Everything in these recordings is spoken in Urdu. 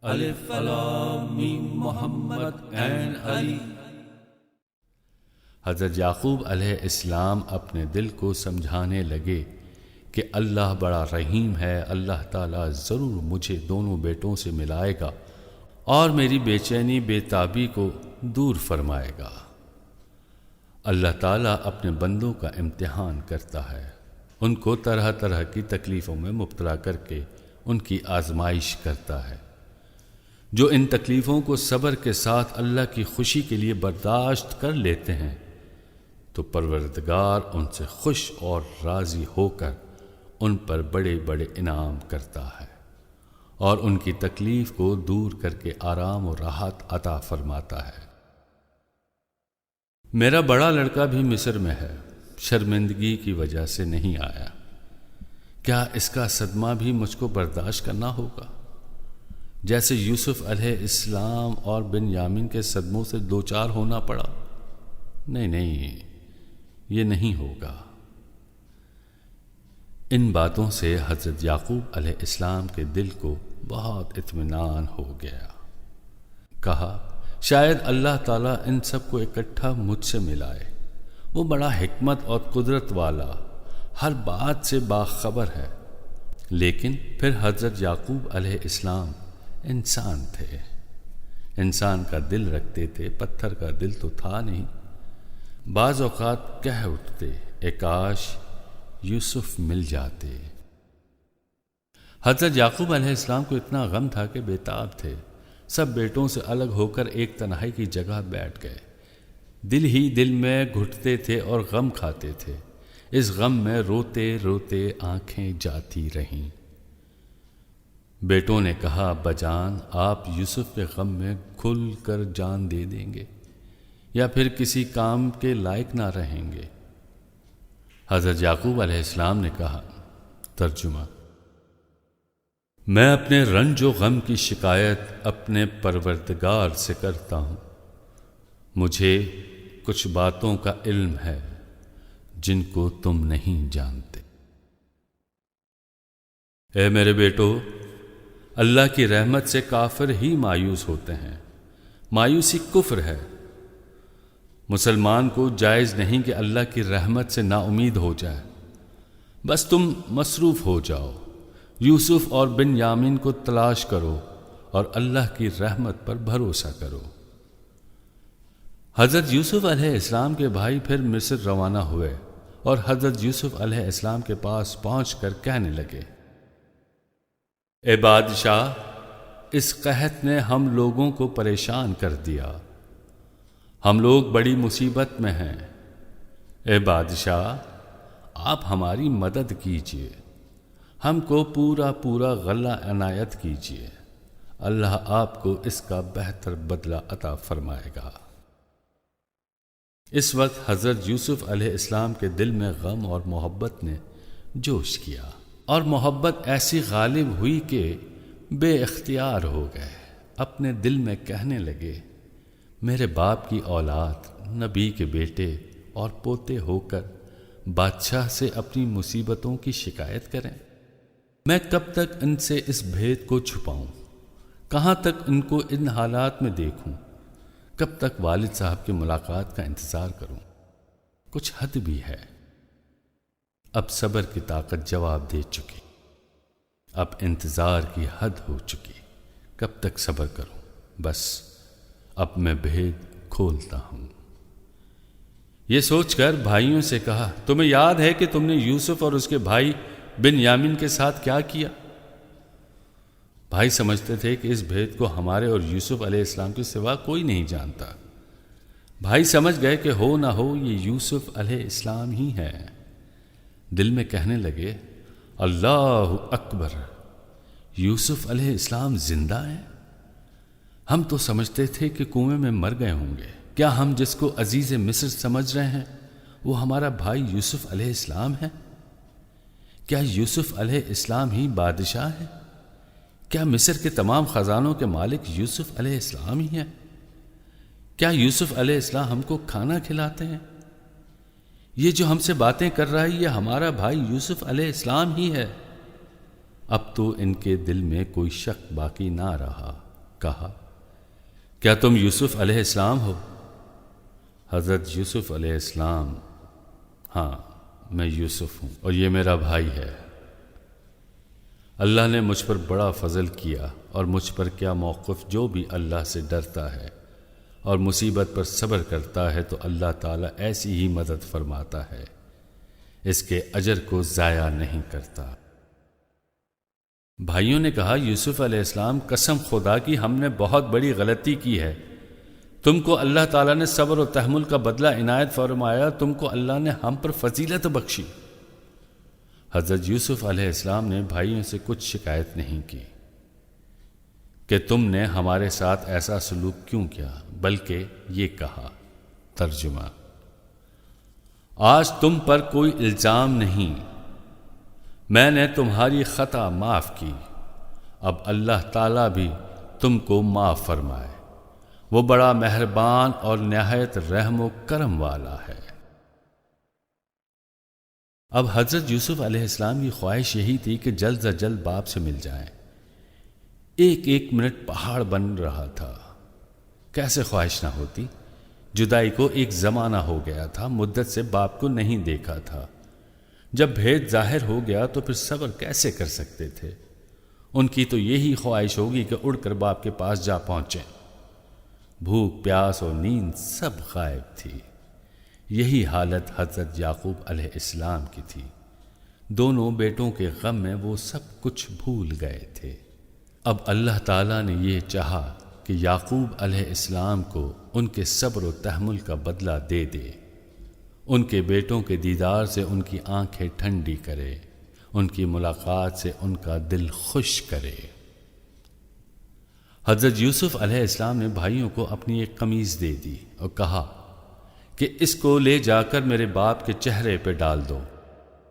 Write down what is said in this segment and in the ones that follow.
الف لام میم محمد عین علی۔ حضرت یعقوب علیہ السلام اپنے دل کو سمجھانے لگے کہ اللہ بڑا رحیم ہے، اللہ تعالیٰ ضرور مجھے دونوں بیٹوں سے ملائے گا اور میری بے چینی بے تابی کو دور فرمائے گا۔ اللہ تعالیٰ اپنے بندوں کا امتحان کرتا ہے، ان کو طرح طرح کی تکلیفوں میں مبتلا کر کے ان کی آزمائش کرتا ہے۔ جو ان تکلیفوں کو صبر کے ساتھ اللہ کی خوشی کے لیے برداشت کر لیتے ہیں تو پروردگار ان سے خوش اور راضی ہو کر ان پر بڑے بڑے انعام کرتا ہے اور ان کی تکلیف کو دور کر کے آرام و راحت عطا فرماتا ہے۔ میرا بڑا لڑکا بھی مصر میں ہے، شرمندگی کی وجہ سے نہیں آیا، کیا اس کا صدمہ بھی مجھ کو برداشت کرنا ہوگا؟ جیسے یوسف علیہ السلام اور بنیامین کے صدموں سے دوچار ہونا پڑا؟ نہیں، یہ نہیں ہوگا۔ ان باتوں سے حضرت یعقوب علیہ السلام کے دل کو بہت اطمینان ہو گیا۔ کہا شاید اللہ تعالیٰ ان سب کو اکٹھا مجھ سے ملائے، وہ بڑا حکمت اور قدرت والا، ہر بات سے باخبر ہے۔ لیکن پھر حضرت یعقوب علیہ السلام انسان تھے، انسان کا دل رکھتے تھے، پتھر کا دل تو تھا نہیں۔ بعض اوقات کہہ اٹھتے اے کاش یوسف مل جاتے۔ حضرت یعقوب علیہ السلام کو اتنا غم تھا کہ بے تاب تھے، سب بیٹوں سے الگ ہو کر ایک تنہائی کی جگہ بیٹھ گئے، دل ہی دل میں گھٹتے تھے اور غم کھاتے تھے۔ اس غم میں روتے روتے آنکھیں جاتی رہیں۔ بیٹوں نے کہا ابا جان، آپ یوسف کے غم میں کھل کر جان دے دیں گے یا پھر کسی کام کے لائق نہ رہیں گے؟ حضرت یعقوب علیہ السلام نے کہا، ترجمہ: میں اپنے رنج و غم کی شکایت اپنے پروردگار سے کرتا ہوں، مجھے کچھ باتوں کا علم ہے جن کو تم نہیں جانتے۔ اے میرے بیٹو، اللہ کی رحمت سے کافر ہی مایوس ہوتے ہیں، مایوسی کفر ہے۔ مسلمان کو جائز نہیں کہ اللہ کی رحمت سے نا امید ہو جائے، بس تم مصروف ہو جاؤ، یوسف اور بنیامین کو تلاش کرو اور اللہ کی رحمت پر بھروسہ کرو۔ حضرت یوسف علیہ السلام کے بھائی پھر مصر روانہ ہوئے اور حضرت یوسف علیہ السلام کے پاس پہنچ کر کہنے لگے، اے بادشاہ، اس قحط نے ہم لوگوں کو پریشان کر دیا، ہم لوگ بڑی مصیبت میں ہیں، اے بادشاہ آپ ہماری مدد کیجیے، ہم کو پورا غلہ عنایت کیجیے، اللہ آپ کو اس کا بہتر بدلہ عطا فرمائے گا۔ اس وقت حضرت یوسف علیہ السلام کے دل میں غم اور محبت نے جوش کیا، اور محبت ایسی غالب ہوئی کہ بے اختیار ہو گئے، اپنے دل میں کہنے لگے، میرے باپ کی اولاد، نبی کے بیٹے اور پوتے ہو کر بادشاہ سے اپنی مصیبتوں کی شکایت کریں؟ میں کب تک ان سے اس بھید کو چھپاؤں؟ کہاں تک ان کو ان حالات میں دیکھوں؟ کب تک والد صاحب کی ملاقات کا انتظار کروں؟ کچھ حد بھی ہے۔ اب صبر کی طاقت جواب دے چکی، اب انتظار کی حد ہو چکی، کب تک صبر کروں؟ بس اب میں بھید کھولتا ہوں۔ یہ سوچ کر بھائیوں سے کہا، تمہیں یاد ہے کہ تم نے یوسف اور اس کے بھائی بنیامین کے ساتھ کیا کیا؟ بھائی سمجھتے تھے کہ اس بھید کو ہمارے اور یوسف علیہ السلام کے سوا کوئی نہیں جانتا۔ بھائی سمجھ گئے کہ ہو نہ ہو یہ یوسف علیہ السلام ہی ہے۔ دل میں کہنے لگے، اللہ اکبر، یوسف علیہ السلام زندہ ہیں؟ ہم تو سمجھتے تھے کہ کنویں میں مر گئے ہوں گے۔ کیا ہم جس کو عزیز مصر سمجھ رہے ہیں وہ ہمارا بھائی یوسف علیہ السلام ہے؟ کیا یوسف علیہ السلام ہی بادشاہ ہے؟ کیا مصر کے تمام خزانوں کے مالک یوسف علیہ السلام ہی ہیں؟ کیا یوسف علیہ السلام ہم کو کھانا کھلاتے ہیں؟ یہ جو ہم سے باتیں کر رہا ہے یہ ہمارا بھائی یوسف علیہ السلام ہی ہے۔ اب تو ان کے دل میں کوئی شک باقی نہ رہا، کہا کیا تم یوسف علیہ السلام ہو؟ حضرت یوسف علیہ السلام ہاں میں یوسف ہوں اور یہ میرا بھائی ہے۔ اللہ نے مجھ پر بڑا فضل کیا اور مجھ پر کیا موقف، جو بھی اللہ سے ڈرتا ہے اور مصیبت پر صبر کرتا ہے تو اللہ تعالیٰ ایسی ہی مدد فرماتا ہے، اس کے اجر کو ضائع نہیں کرتا۔ بھائیوں نے کہا یوسف علیہ السلام قسم خدا کی ہم نے بہت بڑی غلطی کی ہے، تم کو اللہ تعالیٰ نے صبر و تحمل کا بدلہ عنایت فرمایا، تم کو اللہ نے ہم پر فضیلت بخشی۔ حضرت یوسف علیہ السلام نے بھائیوں سے کچھ شکایت نہیں کی کہ تم نے ہمارے ساتھ ایسا سلوک کیوں کیا، بلکہ یہ کہا، ترجمہ: آج تم پر کوئی الزام نہیں، میں نے تمہاری خطا معاف کی، اب اللہ تعالیٰ بھی تم کو معاف فرمائے، وہ بڑا مہربان اور نہایت رحم و کرم والا ہے۔ اب حضرت یوسف علیہ السلام کی خواہش یہی تھی کہ جلد از جلد باپ سے مل جائیں۔ ایک ایک منٹ پہاڑ بن رہا تھا، کیسے خواہش نہ ہوتی؟ جدائی کو ایک زمانہ ہو گیا تھا، مدت سے باپ کو نہیں دیکھا تھا، جب بھید ظاہر ہو گیا تو پھر صبر کیسے کر سکتے تھے؟ ان کی تو یہی خواہش ہوگی کہ اڑ کر باپ کے پاس جا پہنچیں۔ بھوک پیاس اور نیند سب غائب تھی۔ یہی حالت حضرت یعقوب علیہ السلام کی تھی، دونوں بیٹوں کے غم میں وہ سب کچھ بھول گئے تھے۔ اب اللہ تعالیٰ نے یہ چاہا کہ یعقوب علیہ السلام کو ان کے صبر و تحمل کا بدلہ دے دے، ان کے بیٹوں کے دیدار سے ان کی آنکھیں ٹھنڈی کرے، ان کی ملاقات سے ان کا دل خوش کرے۔ حضرت یوسف علیہ السلام نے بھائیوں کو اپنی ایک قمیض دے دی اور کہا کہ اس کو لے جا کر میرے باپ کے چہرے پہ ڈال دو،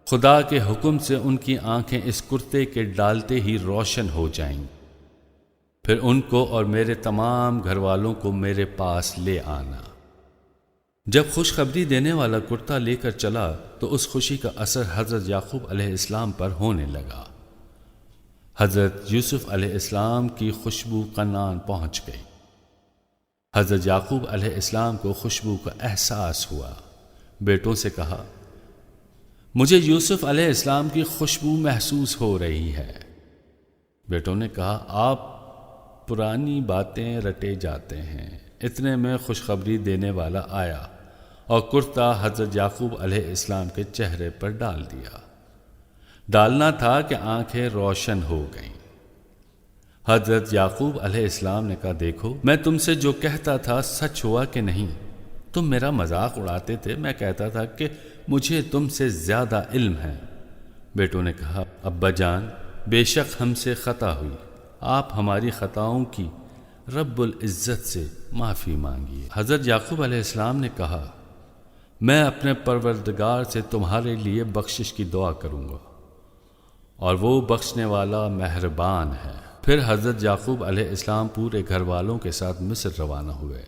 خدا کے حکم سے ان کی آنکھیں اس کرتے کے ڈالتے ہی روشن ہو جائیں، پھر ان کو اور میرے تمام گھر والوں کو میرے پاس لے آنا۔ جب خوشخبری دینے والا کرتا لے کر چلا تو اس خوشی کا اثر حضرت یعقوب علیہ السلام پر ہونے لگا۔ حضرت یوسف علیہ السلام کی خوشبو کنعان پہنچ گئی۔ حضرت یعقوب علیہ السلام کو خوشبو کا احساس ہوا، بیٹوں سے کہا مجھے یوسف علیہ السلام کی خوشبو محسوس ہو رہی ہے۔ بیٹوں نے کہا آپ پرانی باتیں رٹے جاتے ہیں۔ اتنے میں خوشخبری دینے والا آیا اور کرتا حضرت یعقوب علیہ السلام کے چہرے پر ڈال دیا۔ ڈالنا تھا کہ آنکھیں روشن ہو گئیں۔ حضرت یعقوب علیہ السلام نے کہا دیکھو میں تم سے جو کہتا تھا سچ ہوا کہ نہیں؟ تم میرا مذاق اڑاتے تھے، میں کہتا تھا کہ مجھے تم سے زیادہ علم ہے۔ بیٹوں نے کہا ابا جان بے شک ہم سے خطا ہوئی، آپ ہماری خطاؤں کی رب العزت سے معافی مانگیے۔ حضرت یعقوب علیہ السلام نے کہا میں اپنے پروردگار سے تمہارے لیے بخشش کی دعا کروں گا اور وہ بخشنے والا مہربان ہے۔ پھر حضرت یعقوب علیہ السلام پورے گھر والوں کے ساتھ مصر روانہ ہوئے۔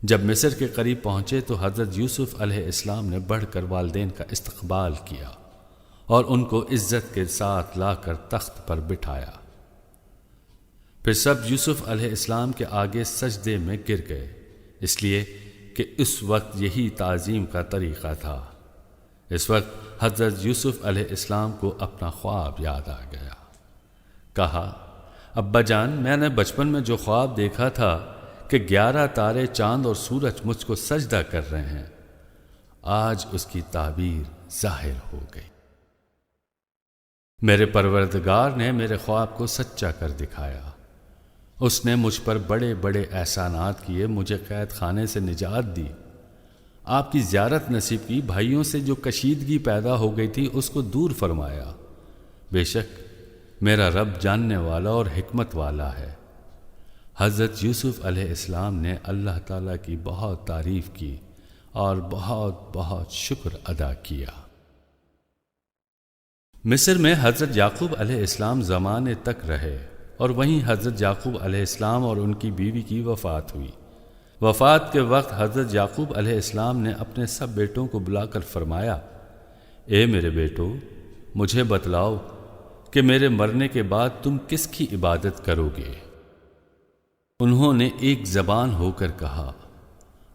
جب مصر کے قریب پہنچے تو حضرت یوسف علیہ السلام نے بڑھ کر والدین کا استقبال کیا اور ان کو عزت کے ساتھ لا کر تخت پر بٹھایا۔ پھر سب یوسف علیہ السلام کے آگے سجدے میں گر گئے، اس لیے کہ اس وقت یہی تعظیم کا طریقہ تھا۔ اس وقت حضرت یوسف علیہ السلام کو اپنا خواب یاد آ گیا۔ کہا ابا جان میں نے بچپن میں جو خواب دیکھا تھا کہ 11 تارے چاند اور سورج مجھ کو سجدہ کر رہے ہیں، آج اس کی تعبیر ظاہر ہو گئی۔ میرے پروردگار نے میرے خواب کو سچا کر دکھایا، اس نے مجھ پر بڑے بڑے احسانات کیے، مجھے قید خانے سے نجات دی، آپ کی زیارت نصیب کی، بھائیوں سے جو کشیدگی پیدا ہو گئی تھی اس کو دور فرمایا۔ بے شک میرا رب جاننے والا اور حکمت والا ہے۔ حضرت یوسف علیہ السلام نے اللہ تعالیٰ کی بہت تعریف کی اور بہت بہت شکر ادا کیا۔ مصر میں حضرت یعقوب علیہ السلام زمانے تک رہے اور وہیں حضرت یعقوب علیہ السلام اور ان کی بیوی کی وفات ہوئی۔ وفات کے وقت حضرت یعقوب علیہ السلام نے اپنے سب بیٹوں کو بلا کر فرمایا اے میرے بیٹو مجھے بتلاؤ کہ میرے مرنے کے بعد تم کس کی عبادت کرو گے؟ انہوں نے ایک زبان ہو کر کہا،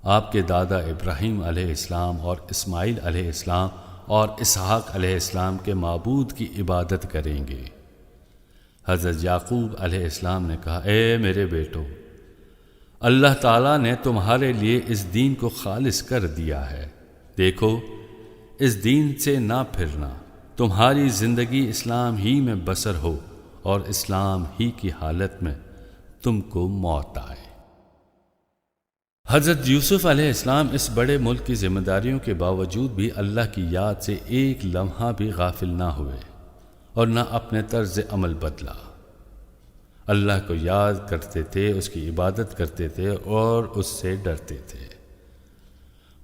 آپ کے دادا ابراہیم علیہ السلام اور اسماعیل علیہ السلام اور اسحاق علیہ السلام کے معبود کی عبادت کریں گے۔ حضرت یعقوب علیہ السلام نے کہا، اے میرے بیٹو، اللہ تعالیٰ نے تمہارے لیے اس دین کو خالص کر دیا ہے، دیکھو اس دین سے نہ پھرنا، تمہاری زندگی اسلام ہی میں بسر ہو اور اسلام ہی کی حالت میں تم کو موت آئے۔ حضرت یوسف علیہ السلام اس بڑے ملک کی ذمہ داریوں کے باوجود بھی اللہ کی یاد سے ایک لمحہ بھی غافل نہ ہوئے اور نہ اپنے طرز عمل بدلا۔ اللہ کو یاد کرتے تھے، اس کی عبادت کرتے تھے اور اس سے ڈرتے تھے۔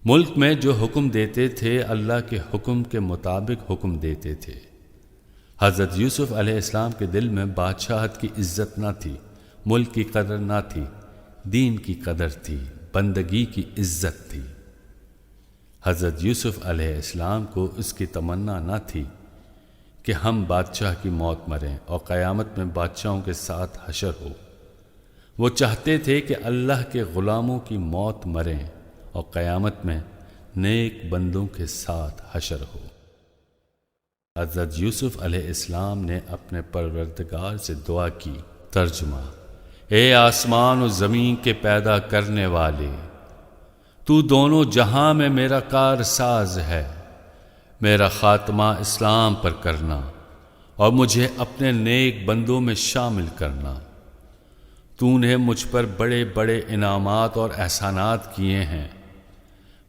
ملک میں جو حکم دیتے تھے اللہ کے حکم کے مطابق حکم دیتے تھے۔ حضرت یوسف علیہ السلام کے دل میں بادشاہت کی عزت نہ تھی، ملک کی قدر نہ تھی، دین کی قدر تھی، بندگی کی عزت تھی۔ حضرت یوسف علیہ السلام کو اس کی تمنا نہ تھی کہ ہم بادشاہ کی موت مریں اور قیامت میں بادشاہوں کے ساتھ حشر ہو۔ وہ چاہتے تھے کہ اللہ کے غلاموں کی موت مریں اور قیامت میں نیک بندوں کے ساتھ حشر ہو۔ حضرت یوسف علیہ السلام نے اپنے پروردگار سے دعا کی۔ ترجمہ: اے آسمان و زمین کے پیدا کرنے والے، تو دونوں جہاں میں میرا کار ساز ہے، میرا خاتمہ اسلام پر کرنا اور مجھے اپنے نیک بندوں میں شامل کرنا۔ تو نے مجھ پر بڑے بڑے انعامات اور احسانات کیے ہیں،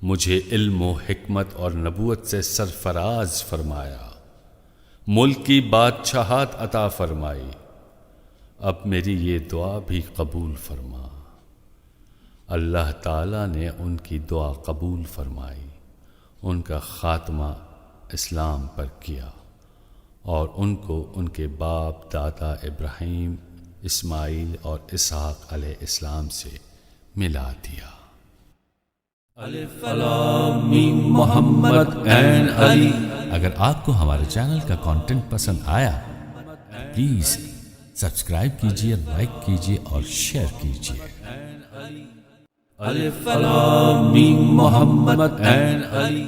مجھے علم و حکمت اور نبوت سے سرفراز فرمایا، ملک کی بادشاہت عطا فرمائی، اب میری یہ دعا بھی قبول فرما۔ اللہ تعالیٰ نے ان کی دعا قبول فرمائی، ان کا خاتمہ اسلام پر کیا اور ان کو ان کے باپ دادا ابراہیم، اسماعیل اور اسحاق علیہ السلام سے ملا دیا۔ الف لام میم محمد این علی۔ اگر آپ کو ہمارے چینل کا کنٹینٹ پسند آیا پلیز سبسکرائب کیجیے، لائک کیجیے اور شیئر کیجیے۔ الف لام میم محمد این علی۔